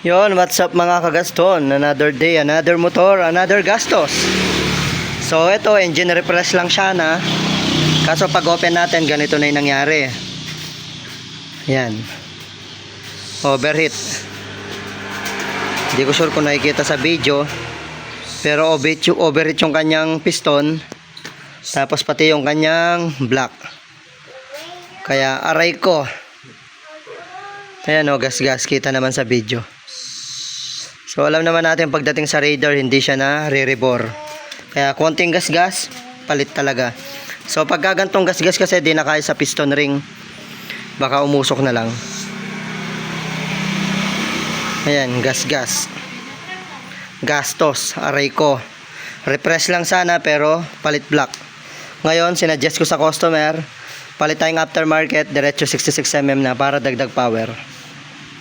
Yon, what's up mga kagaston? Another day, another motor, another gastos. So ito, engine refresh lang siya na. Kaso pag open natin, ganito na yung nangyari. Yan. Overheat. Hindi ko sure kung nakikita sa video. Pero overheat yung kanyang piston. Tapos pati yung kanyang block. Kaya aray ko. Ayan o, gas-gas. Kita naman sa video. So alam naman natin pagdating sa Raider hindi siya na re-rebore. Kaya konting gas-gas, palit talaga. So pagka gantong gas-gas kasi di na kaya sa piston ring, baka umusok na lang. Ayan, gas-gas. Gastos, aray ko. Refresh lang sana pero palit block. Ngayon sinuggest ko sa customer, palit tayong aftermarket, diretso 66mm na para dagdag power.